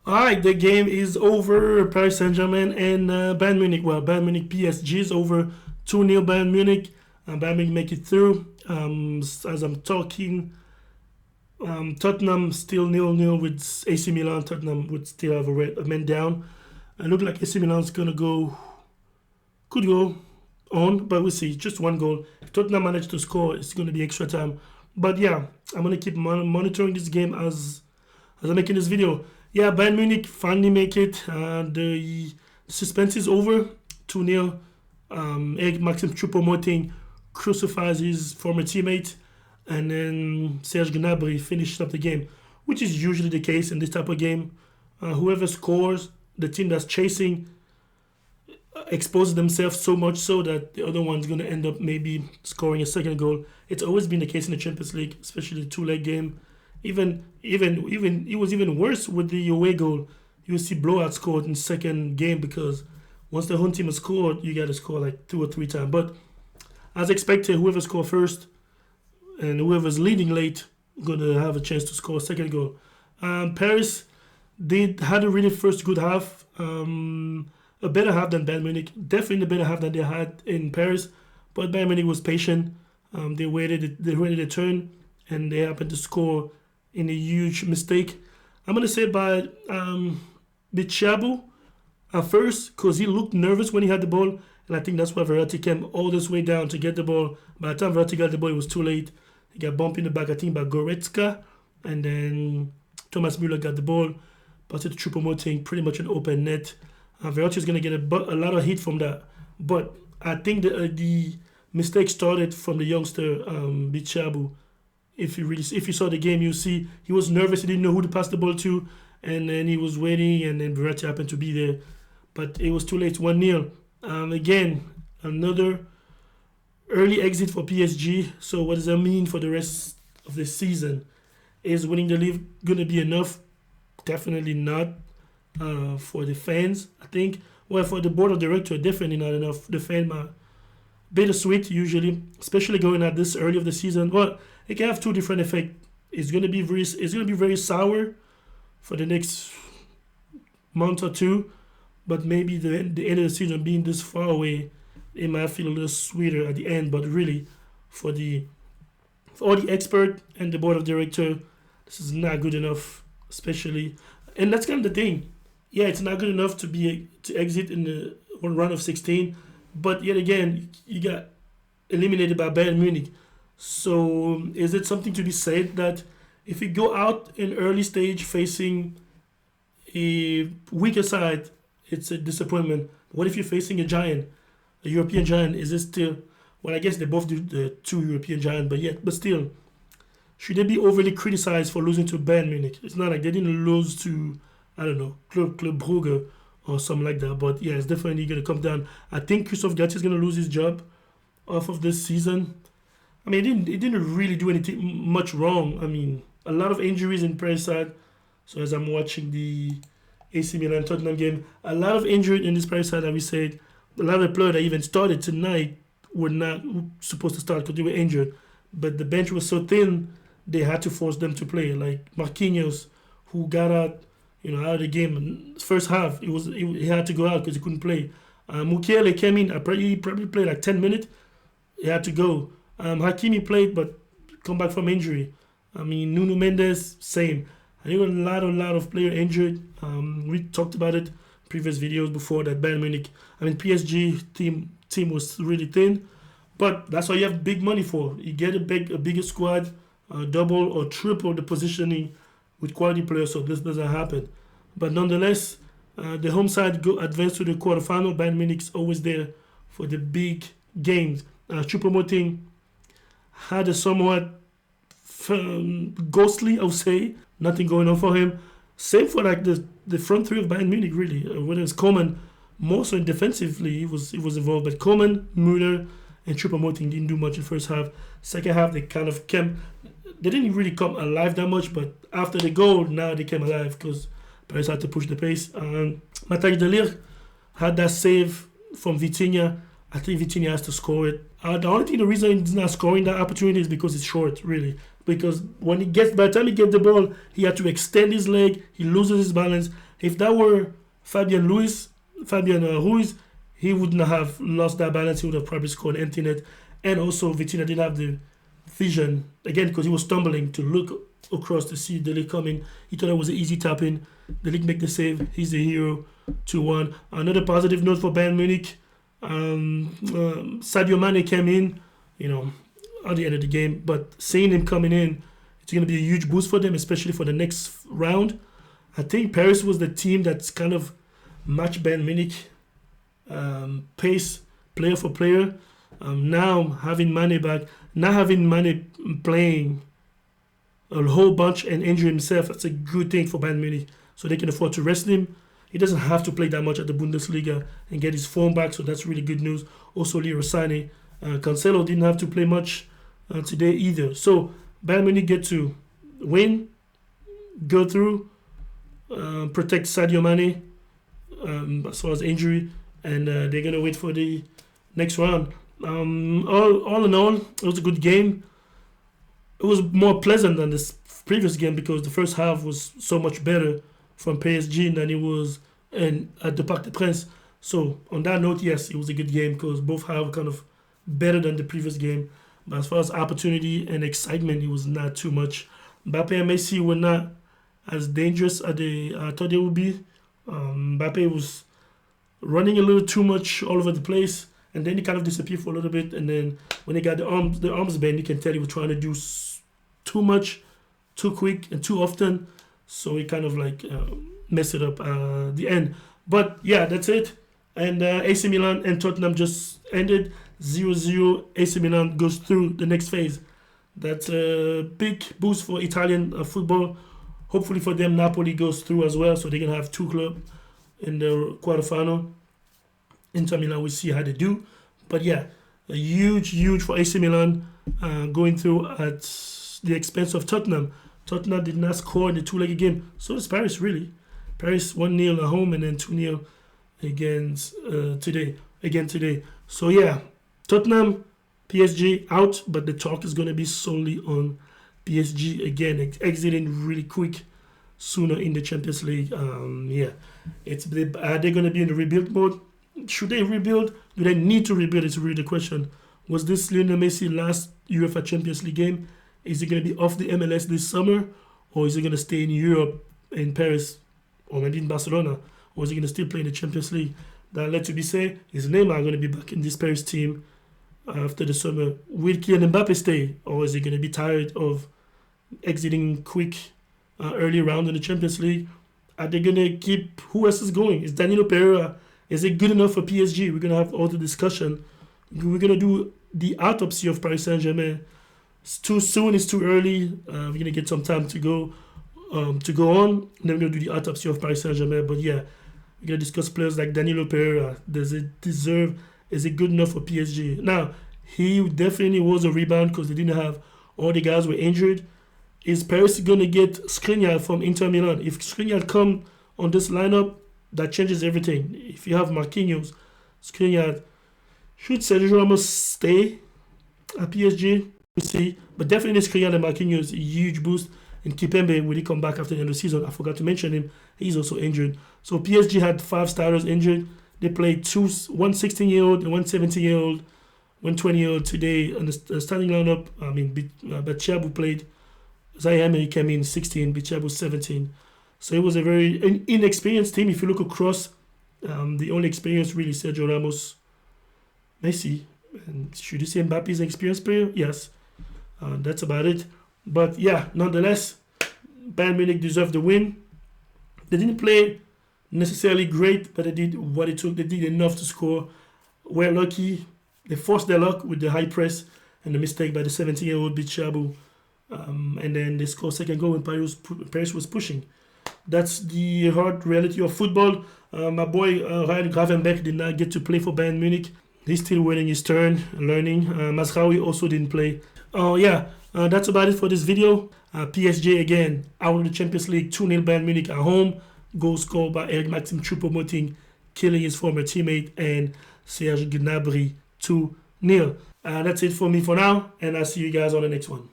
All right, the game is over. Paris Saint-Germain and Bayern Munich. Well, Bayern Munich PSG is over 2-0 Bayern Munich. Bayern Munich make it through. As I'm talking, Tottenham still 0-0 with AC Milan. Tottenham would still have a man down. It look like AC Milan's could go on, but we'll see. Just one goal. If Tottenham manage to score, it's going to be extra time. But yeah, I'm going to keep monitoring this game as I'm making this video. Yeah, Bayern Munich finally make it. The suspense is over. 2-0. Maxim Choupo-Moting crucifies his former teammate. And then Serge Gnabry finished up the game, which is usually the case in this type of game. Whoever scores, the team that's chasing, exposes themselves so much so that the other one's going to end up maybe scoring a second goal. It's always been the case in the Champions League, especially the two-leg game. Even it was even worse with the away goal. You will see blowout scored in second game because once the home team has scored, you got to score like 2 or 3 times. But as expected, whoever scored first and whoever's leading late going to have a chance to score a second goal. Paris, they had a really first good half. A better half than Bayern Munich. Definitely a better half than they had in Paris. But Bayern Munich was patient. They waited a turn, and they happened to score in a huge mistake. I'm going to say by Bichabu at first, because he looked nervous when he had the ball, and I think that's why Verratti came all this way down to get the ball. By the time Verratti got the ball, it was too late. He got bumped in the back, I think, by Goretzka, and then Thomas Müller got the ball, passed it to Choupo-Moting, pretty much an open net. Verratti is going to get a lot of heat from that. But I think the mistake started from the youngster, Bichabu. If you saw the game, you see he was nervous. He didn't know who to pass the ball to. And then he was waiting, and then Verratti happened to be there. But it was too late, 1-0. Again, another early exit for PSG. So what does that mean for the rest of the season? Is winning the league going to be enough? Definitely not. For the fans, I think. Well, for the board of directors, definitely not enough. The fan are bittersweet usually, especially going at this early of the season. Well, it can have two different effects. It's going to be very sour for the next month or two, but maybe the end of the season being this far away, it might feel a little sweeter at the end. But really, for all the expert and the board of director, this is not good enough, especially, and that's kind of the thing. Yeah, it's not good enough to exit in the one round of 16, but yet again, you got eliminated by Bayern Munich. So is it something to be said that if you go out in early stage facing a weaker side, it's a disappointment? What if you're facing a giant, a European giant? Is it still? Well, I guess they both do the two European giants, but still, should they be overly criticized for losing to Bayern Munich? It's not like they didn't lose to, I don't know, Club Brugge or something like that. But yeah, it's definitely going to come down. I think Christophe Galtier is going to lose his job off of this season. I mean, it didn't really do anything much wrong. I mean, a lot of injuries in Paris side. So as I'm watching the AC Milan Tottenham game, a lot of injuries in this Paris side, that we said. A lot of the players that even started tonight were not supposed to start because they were injured. But the bench was so thin, they had to force them to play. Like Marquinhos, who got out of the game. First half, he had to go out because he couldn't play. Mukiele came in. He probably played like 10 minutes. He had to go. Hakimi played, but come back from injury. I mean, Nuno Mendes, same. I think a lot of players injured. We talked about it in previous videos before that PSG team was really thin. But that's why you have big money for. You get a bigger squad, double or triple the positioning with quality players, so this doesn't happen. But nonetheless, the home side advance to the quarterfinal. Bayern Munich's always there for the big games. Choupo-Moting had a somewhat ghostly, I would say. Nothing going on for him. Same for like the front three of Bayern Munich, really. Whether it's Coman, more so defensively, he was involved. But Coman, Müller, and Choupo-Moting didn't do much in the first half. Second half, they kind of came. They didn't really come alive that much, but after the goal, now they came alive because Paris had to push the pace. Matthijs de Ligt had that save from Vitinha. I think Vitinha has to score it. The reason he's not scoring that opportunity is because it's short, really. Because by the time he gets the ball, he had to extend his leg, he loses his balance, If that were Fabian Ruiz, he wouldn't have lost that balance. He would have probably scored an empty net. And also, Vitinha didn't have the vision, again, because he was stumbling to look across to see De Ligt coming. He thought it was an easy tap in. De Ligt make the save. He's the hero. 2-1. Another positive note for Bayern Munich. Sadio Mane came in, at the end of the game. But seeing him coming in, it's going to be a huge boost for them, especially for the next round. I think Paris was the team that's kind of matched Bayern Munich pace, player for player. Now having Mane back, not having Mane playing a whole bunch and injure himself, that's a good thing for Bayern Munich. So they can afford to rest him. He doesn't have to play that much at the Bundesliga and get his form back, so that's really good news. Also, Leroy Sané. Cancelo didn't have to play much today either. So Bayern Munich get to win, go through, protect Sadio Mane as far as injury, and they're going to wait for the next round. All in all, it was a good game. It was more pleasant than this previous game because the first half was so much better from PSG than it was at the Parc des Princes. So on that note, yes, it was a good game because both halves kind of better than the previous game. But as far as opportunity and excitement, it was not too much. Mbappe and Messi were not as dangerous as I thought they would be. Mbappe was running a little too much all over the place, and then he kind of disappeared for a little bit. And then when he got the arms bend, you can tell he was trying to do too much, too quick, and too often. So he kind of messed it up at the end. But yeah, that's it. And AC Milan and Tottenham just ended 0-0. AC Milan goes through the next phase. That's a big boost for Italian football. Hopefully for them, Napoli goes through as well, so they can have two clubs in the quarterfinal. Inter Milan, we'll see how they do. But yeah, a huge for AC Milan going through at the expense of Tottenham. Tottenham did not score in the two-legged game. So does Paris, really. Paris 1-0 at home and then 2-0 against today. So yeah, Tottenham, PSG out, but the talk is going to be solely on PSG again, exiting really quick sooner in the Champions League. Are they going to be in the rebuild mode? Should they rebuild? Do they need to rebuild? It's really the question. Was this Lionel Messi last UEFA Champions League game? Is he going to be off the MLS this summer? Or is he going to stay in Europe, in Paris, or maybe in Barcelona? Or is he going to still play in the Champions League? That let to be said, is Neymar going to be back in this Paris team after the summer? Will Kylian Mbappe stay? Or is he going to be tired of exiting quick early round in the Champions League? Are they going to keep... Who else is going? Is Danilo Pereira... Is it good enough for PSG? We're going to have all the discussion. We're going to do the autopsy of Paris Saint-Germain. It's too soon. It's too early. We're going to get some time to go on. And then we're going to do the autopsy of Paris Saint-Germain. But yeah, we're going to discuss players like Danilo Pereira. Does it deserve? Is it good enough for PSG? Now, he definitely was a rebound because they didn't have all the guys were injured. Is Paris going to get Skriniar from Inter Milan? If Skriniar come on this lineup, that changes everything. If you have Marquinhos, Skriniar, should Sergio Ramos stay at PSG? We'll see. But definitely Skriniar and Marquinhos, a huge boost. And Kipembe, will he come back after the end of the season? I forgot to mention him. He's also injured. So PSG had 5 starters injured. They played one 16-year-old and one 17-year-old, one 20-year-old today. And the starting lineup, Bachiabu played. Zaire Emery came in 16, Bachiabu 17. So it was a very inexperienced team. If you look across, the only experience really Sergio Ramos, Messi, and should you say Mbappe is an experienced player? Yes, that's about it. But yeah, nonetheless, Bayern Munich deserved the win. They didn't play necessarily great, but they did what it took. They did enough to score. We're lucky. They forced their luck with the high press and the mistake by the 17-year-old Bachiabu. And then they scored second goal when Paris was pushing. That's the hard reality of football. My boy Ryan Gravenberch did not get to play for Bayern Munich. He's still waiting his turn, learning. Mazraoui also didn't play. That's about it for this video. PSG again out of the Champions League, 2-0 Bayern Munich at home. Goal scored by Eric-Maxime Choupo-Moting, killing his former teammate, and Serge Gnabry 2-0. That's it for me for now, and I'll see you guys on the next one.